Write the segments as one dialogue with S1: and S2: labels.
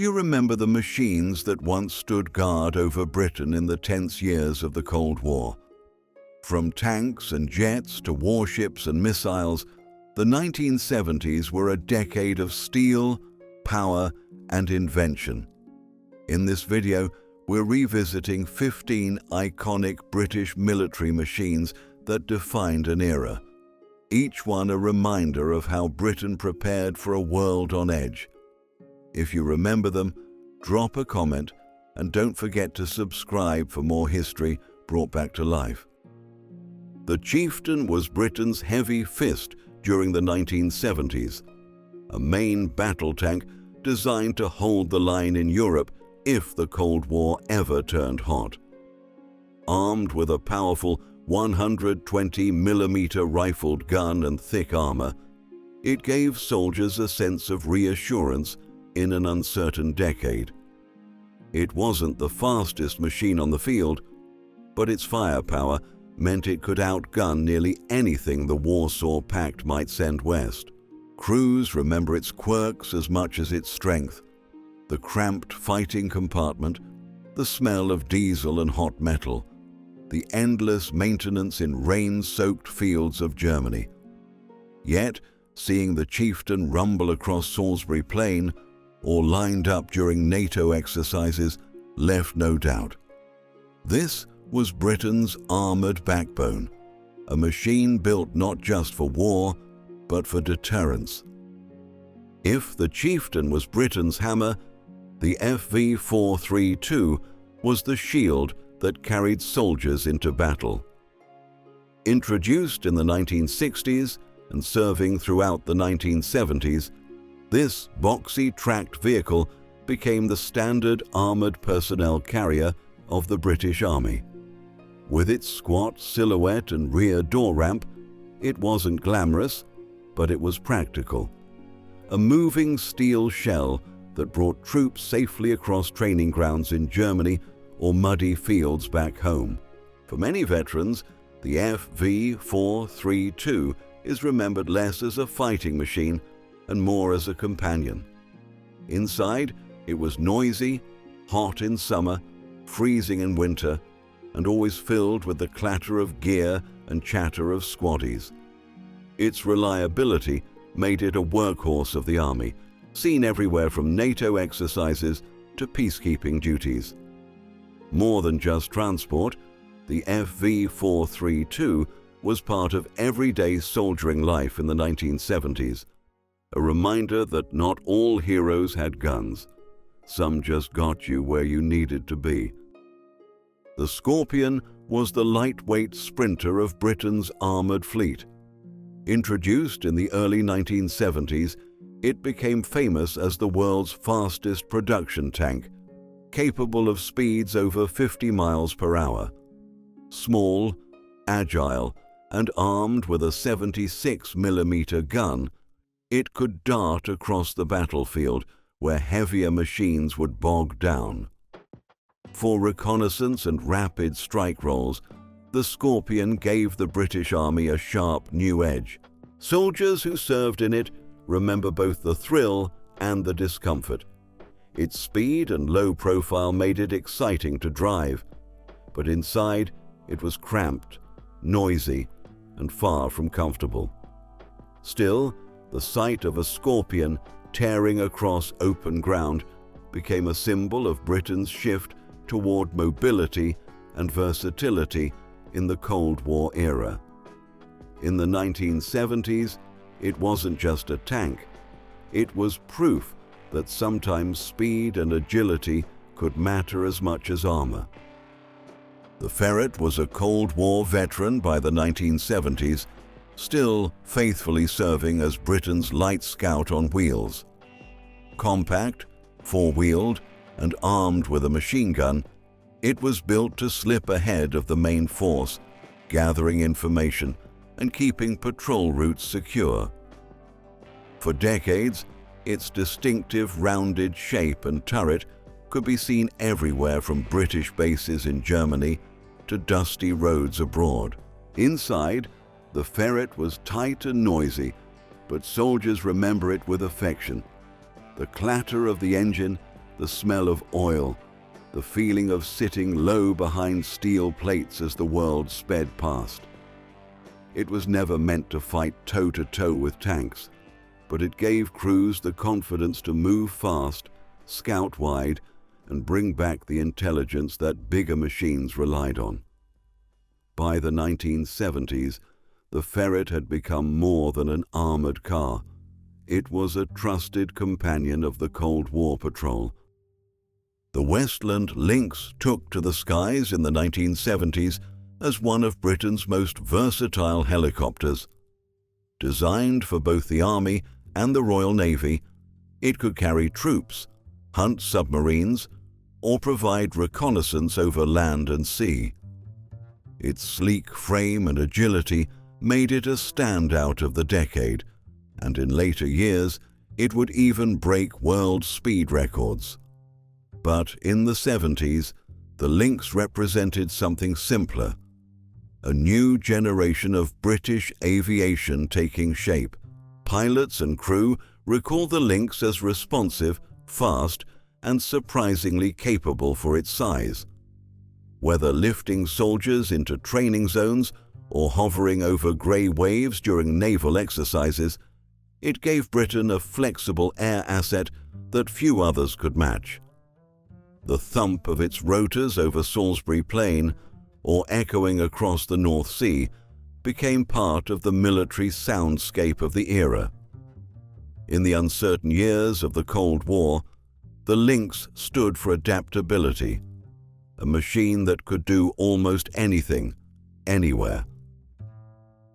S1: Do you remember the machines that once stood guard over Britain in the tense years of the Cold War? From tanks and jets to warships and missiles, the 1970s were a decade of steel, power, and invention. In this video, we're revisiting 15 iconic British military machines that defined an era, each one a reminder of how Britain prepared for a world on edge. If you remember them, drop a comment and don't forget to subscribe for more history brought back to life. The Chieftain was Britain's heavy fist during the 1970s, a main battle tank designed to hold the line in Europe if the Cold War ever turned hot. Armed with a powerful 120mm rifled gun and thick armor, it gave soldiers a sense of reassurance in an uncertain decade. It wasn't the fastest machine on the field, but its firepower meant it could outgun nearly anything the Warsaw Pact might send west. Crews remember its quirks as much as its strength: the cramped fighting compartment, the smell of diesel and hot metal, the endless maintenance in rain-soaked fields of Germany. Yet, seeing the Chieftain rumble across Salisbury Plain or lined up during NATO exercises left no doubt. This was Britain's armoured backbone, a machine built not just for war, but for deterrence. If the Chieftain was Britain's hammer, the FV432 was the shield that carried soldiers into battle. Introduced in the 1960s and serving throughout the 1970s, this boxy tracked vehicle became the standard armoured personnel carrier of the British Army. With its squat silhouette and rear door ramp, it wasn't glamorous, but it was practical. A moving steel shell that brought troops safely across training grounds in Germany or muddy fields back home. For many veterans, the FV432 is remembered less as a fighting machine and more as a companion. Inside, it was noisy, hot in summer, freezing in winter, and always filled with the clatter of gear and chatter of squaddies. Its reliability made it a workhorse of the army, seen everywhere from NATO exercises to peacekeeping duties. More than just transport, the FV432 was part of everyday soldiering life in the 1970s, a reminder that not all heroes had guns. Some just got you where you needed to be. The Scorpion was the lightweight sprinter of Britain's armoured fleet. Introduced in the early 1970s, it became famous as the world's fastest production tank, capable of speeds over 50 miles per hour. Small, agile, and armed with a 76mm gun, it could dart across the battlefield where heavier machines would bog down. For reconnaissance and rapid strike roles, the Scorpion gave the British Army a sharp new edge. Soldiers who served in it remember both the thrill and the discomfort. Its speed and low profile made it exciting to drive, but inside it was cramped, noisy, and far from comfortable. Still, the sight of a Scorpion tearing across open ground became a symbol of Britain's shift toward mobility and versatility in the Cold War era. In the 1970s, it wasn't just a tank. It was proof that sometimes speed and agility could matter as much as armor. The Ferret was a Cold War veteran by the 1970s, still faithfully serving as Britain's light scout on wheels. Compact, four-wheeled, and armed with a machine gun, it was built to slip ahead of the main force, gathering information and keeping patrol routes secure. For decades, its distinctive rounded shape and turret could be seen everywhere from British bases in Germany to dusty roads abroad. Inside, the Ferret was tight and noisy, but soldiers remember it with affection. The clatter of the engine, the smell of oil, the feeling of sitting low behind steel plates as the world sped past. It was never meant to fight toe-to-toe with tanks, but it gave crews the confidence to move fast, scout wide, and bring back the intelligence that bigger machines relied on. By the 1970s, the Ferret had become more than an armored car. It was a trusted companion of the Cold War patrol. The Westland Lynx took to the skies in the 1970s as one of Britain's most versatile helicopters. Designed for both the Army and the Royal Navy, it could carry troops, hunt submarines, or provide reconnaissance over land and sea. Its sleek frame and agility made it a standout of the decade, and in later years it would even break world speed records. But in the 70s, the Lynx represented something simpler, a new generation of British aviation taking shape. Pilots and crew recall the Lynx as responsive, fast, and surprisingly capable for its size. Whether lifting soldiers into training zones or hovering over grey waves during naval exercises, it gave Britain a flexible air asset that few others could match. The thump of its rotors over Salisbury Plain or echoing across the North Sea became part of the military soundscape of the era. In the uncertain years of the Cold War, the Lynx stood for adaptability, a machine that could do almost anything, anywhere.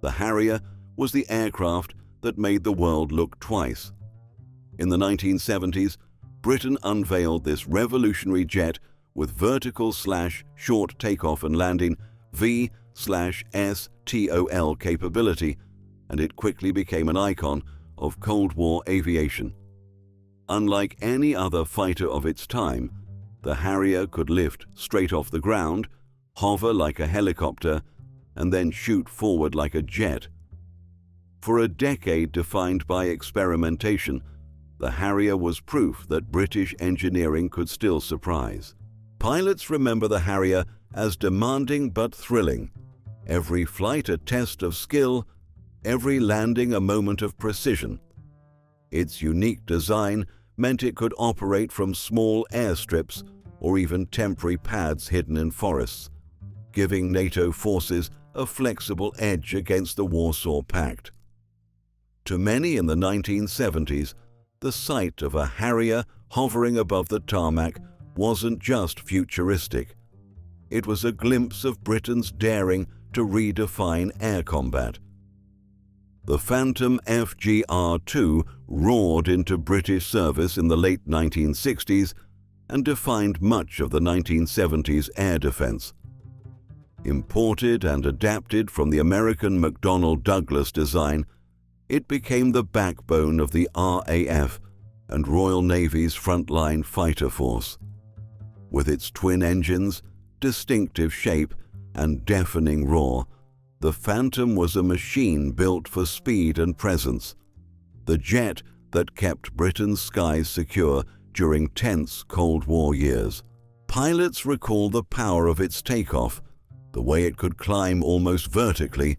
S1: The Harrier was the aircraft that made the world look twice. In the 1970s, Britain unveiled this revolutionary jet with vertical/short takeoff and landing V/STOL capability, and it quickly became an icon of Cold War aviation. Unlike any other fighter of its time, the Harrier could lift straight off the ground, hover like a helicopter, and then shoot forward like a jet. For a decade defined by experimentation, the Harrier was proof that British engineering could still surprise. Pilots remember the Harrier as demanding but thrilling, every flight a test of skill, every landing a moment of precision. Its unique design meant it could operate from small airstrips or even temporary pads hidden in forests, giving NATO forces a flexible edge against the Warsaw Pact. To many in the 1970s, the sight of a Harrier hovering above the tarmac wasn't just futuristic. It was a glimpse of Britain's daring to redefine air combat. The Phantom FGR.2 roared into British service in the late 1960s and defined much of the 1970s air defense. Imported and adapted from the American McDonnell Douglas design, it became the backbone of the RAF and Royal Navy's frontline fighter force. With its twin engines, distinctive shape, and deafening roar, the Phantom was a machine built for speed and presence, the jet that kept Britain's skies secure during tense Cold War years. Pilots recall the power of its takeoff, the way it could climb almost vertically,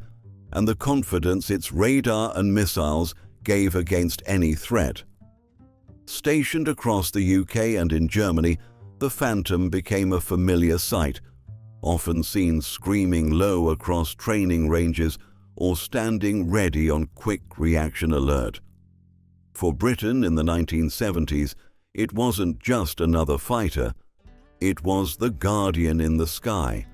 S1: and the confidence its radar and missiles gave against any threat. Stationed across the UK and in Germany, the Phantom became a familiar sight, often seen screaming low across training ranges or standing ready on quick reaction alert. For Britain in the 1970s, it wasn't just another fighter, it was the guardian in the sky,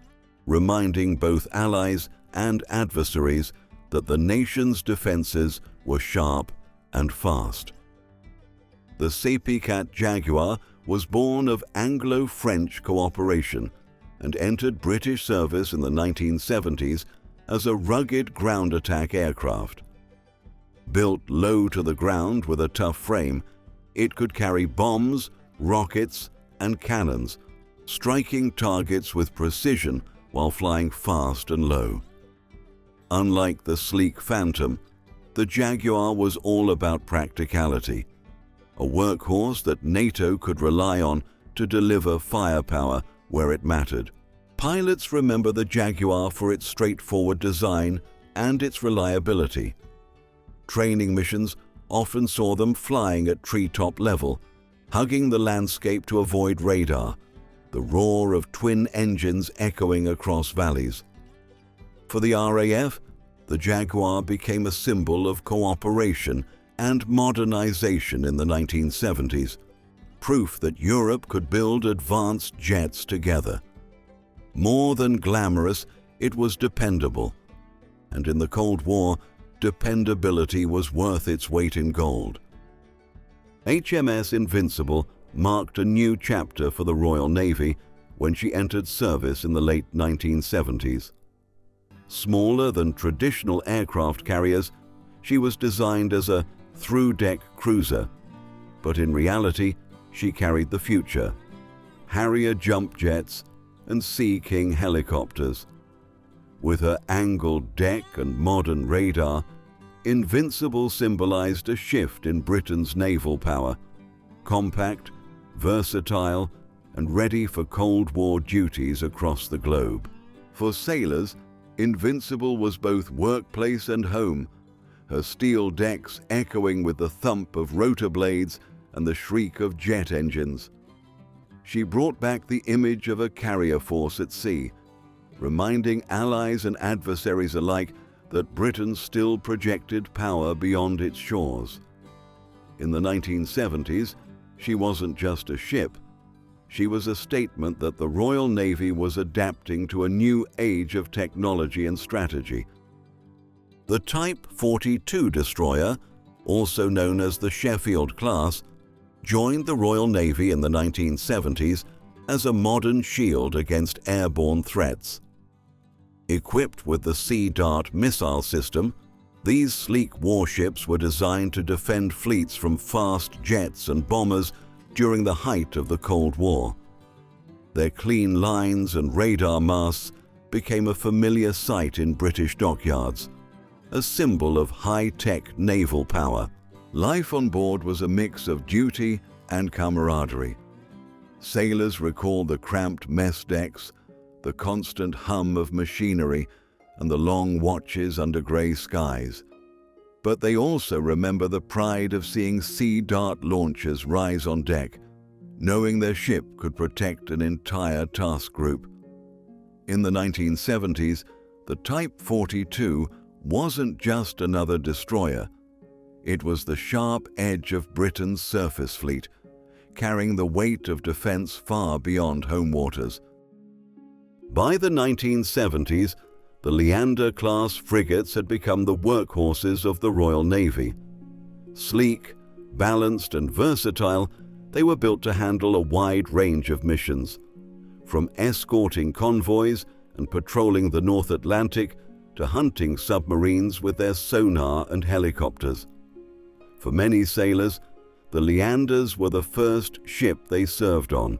S1: reminding both allies and adversaries that the nation's defenses were sharp and fast. The Sepicat Jaguar was born of Anglo-French cooperation and entered British service in the 1970s as a rugged ground attack aircraft. Built low to the ground with a tough frame, it could carry bombs, rockets, and cannons, striking targets with precision while flying fast and low. Unlike the sleek Phantom, the Jaguar was all about practicality. a workhorse that NATO could rely on to deliver firepower where it mattered. Pilots remember the Jaguar for its straightforward design and its reliability. Training missions often saw them flying at treetop level, hugging the landscape to avoid radar, the roar of twin engines echoing across valleys. For the RAF, the Jaguar became a symbol of cooperation and modernization in the 1970s, proof that Europe could build advanced jets together. More than glamorous, it was dependable. And in the Cold War, dependability was worth its weight in gold. HMS Invincible marked a new chapter for the Royal Navy when she entered service in the late 1970s. Smaller than traditional aircraft carriers, she was designed as a through-deck cruiser, but in reality, she carried the future: Harrier jump jets and Sea King helicopters. With her angled deck and modern radar, Invincible symbolized a shift in Britain's naval power: compact, versatile, and ready for Cold War duties across the globe. For sailors, Invincible was both workplace and home, her steel decks echoing with the thump of rotor blades and the shriek of jet engines. She brought back the image of a carrier force at sea, reminding allies and adversaries alike that Britain still projected power beyond its shores. In the 1970s, she wasn't just a ship. She was a statement that the Royal Navy was adapting to a new age of technology and strategy. The Type 42 destroyer, also known as the Sheffield class, joined the Royal Navy in the 1970s as a modern shield against airborne threats. Equipped with the Sea Dart missile system, these sleek warships were designed to defend fleets from fast jets and bombers during the height of the Cold War. Their clean lines and radar masts became a familiar sight in British dockyards, a symbol of high-tech naval power. Life on board was a mix of duty and camaraderie. Sailors recall the cramped mess decks, the constant hum of machinery, and the long watches under grey skies. But they also remember the pride of seeing Sea Dart launchers rise on deck, knowing their ship could protect an entire task group. In the 1970s, the Type 42 wasn't just another destroyer. It was the sharp edge of Britain's surface fleet, carrying the weight of defense far beyond home waters. By the 1970s, the Leander-class frigates had become the workhorses of the Royal Navy. Sleek, balanced, and versatile, they were built to handle a wide range of missions, from escorting convoys and patrolling the North Atlantic to hunting submarines with their sonar and helicopters. For many sailors, the Leanders were the first ship they served on,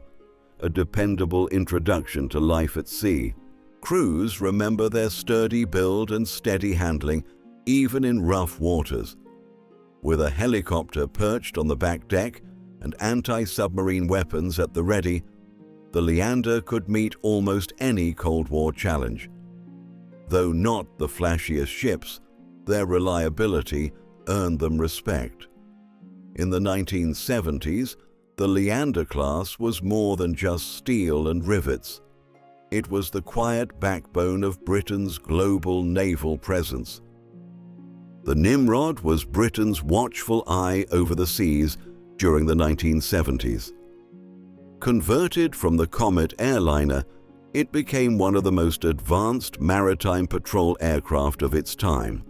S1: a dependable introduction to life at sea. Crews remember their sturdy build and steady handling, even in rough waters. With a helicopter perched on the back deck and anti-submarine weapons at the ready, the Leander could meet almost any Cold War challenge. Though not the flashiest ships, their reliability earned them respect. In the 1970s, the Leander class was more than just steel and rivets. It was the quiet backbone of Britain's global naval presence. The Nimrod was Britain's watchful eye over the seas during the 1970s. Converted from the Comet airliner, it became one of the most advanced maritime patrol aircraft of its time.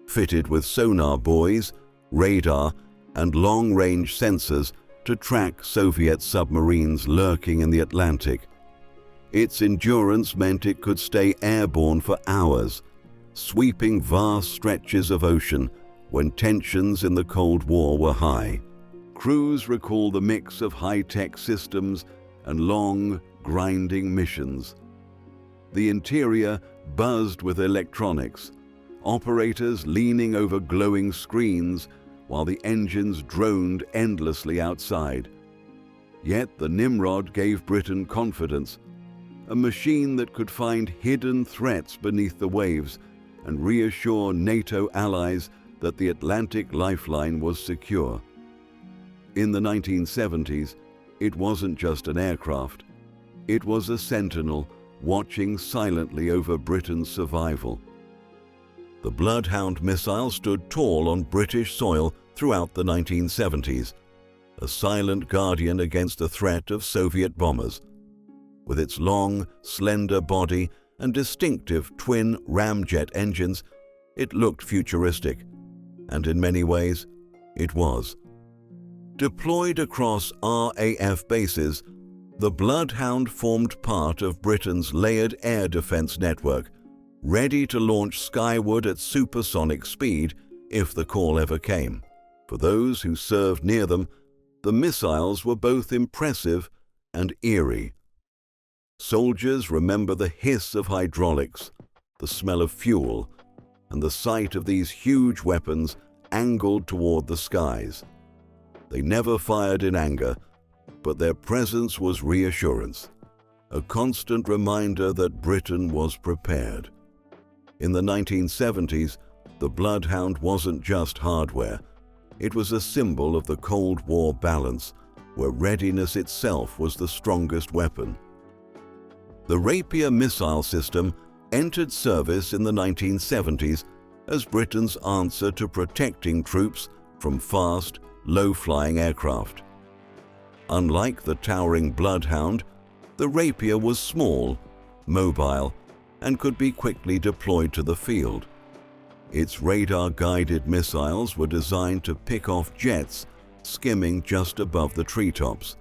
S1: Fitted with sonar buoys, radar, and long-range sensors to track Soviet submarines lurking in the Atlantic. Its endurance meant it could stay airborne for hours, sweeping vast stretches of ocean when tensions in the Cold War were high. Crews recall the mix of high-tech systems and long, grinding missions. The interior buzzed with electronics, operators leaning over glowing screens while the engines droned endlessly outside. Yet the Nimrod gave Britain confidence, a machine that could find hidden threats beneath the waves and reassure NATO allies that the Atlantic lifeline was secure. In the 1970s, it wasn't just an aircraft. It was a sentinel watching silently over Britain's survival. The Bloodhound missile stood tall on British soil throughout the 1970s, a silent guardian against the threat of Soviet bombers. With its long, slender body and distinctive twin ramjet engines, it looked futuristic, and in many ways, it was. Deployed across RAF bases, the Bloodhound formed part of Britain's layered air defense network, ready to launch skyward at supersonic speed if the call ever came. For those who served near them, the missiles were both impressive and eerie. Soldiers remember the hiss of hydraulics, the smell of fuel, and the sight of these huge weapons angled toward the skies. They never fired in anger, but their presence was reassurance, a constant reminder that Britain was prepared. In the 1970s, the Bloodhound wasn't just hardware. It was a symbol of the Cold War balance, where readiness itself was the strongest weapon. The Rapier missile system entered service in the 1970s as Britain's answer to protecting troops from fast, low-flying aircraft. Unlike the towering Bloodhound, the Rapier was small, mobile, and could be quickly deployed to the field. Its radar-guided missiles were designed to pick off jets skimming just above the treetops,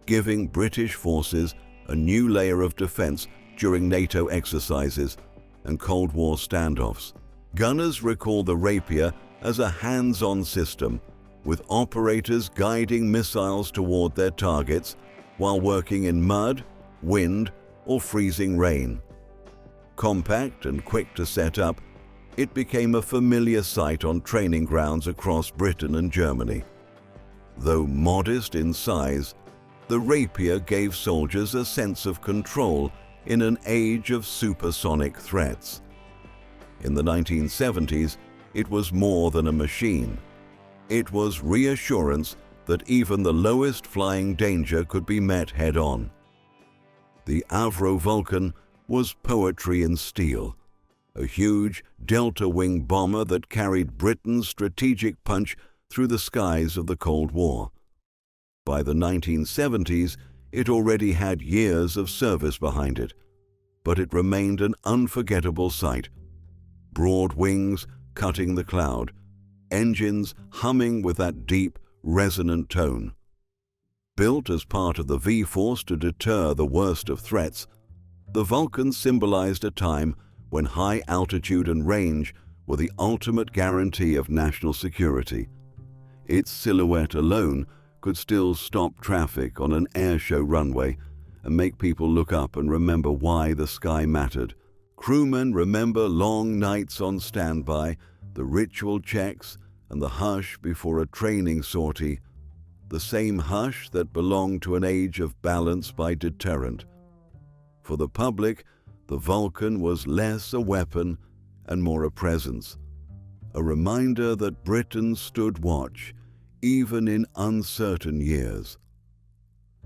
S1: giving British forces a new layer of defense during NATO exercises and Cold War standoffs. Gunners recall the Rapier as a hands-on system, with operators guiding missiles toward their targets while working in mud, wind, or freezing rain. Compact and quick to set up, it became a familiar sight on training grounds across Britain and Germany. Though modest in size, the Rapier gave soldiers a sense of control in an age of supersonic threats. In the 1970s, it was more than a machine. It was reassurance that even the lowest flying danger could be met head-on. The Avro Vulcan was poetry in steel, a huge delta-wing bomber that carried Britain's strategic punch through the skies of the Cold War. By the 1970s, it already had years of service behind it, but it remained an unforgettable sight. Broad wings cutting the cloud, engines humming with that deep, resonant tone. Built as part of the V-Force to deter the worst of threats, the Vulcan symbolized a time when high altitude and range were the ultimate guarantee of national security. Its silhouette alone could still stop traffic on an airshow runway and make people look up and remember why the sky mattered. Crewmen remember long nights on standby, the ritual checks, and the hush before a training sortie, the same hush that belonged to an age of balance by deterrent. For the public, the Vulcan was less a weapon and more a presence, a reminder that Britain stood watch, even in uncertain years.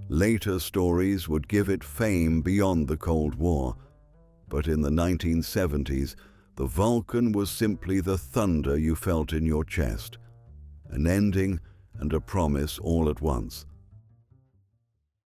S1: Later stories would give it fame beyond the Cold War, but in the 1970s, the Vulcan was simply the thunder you felt in your chest, an ending and a promise all at once.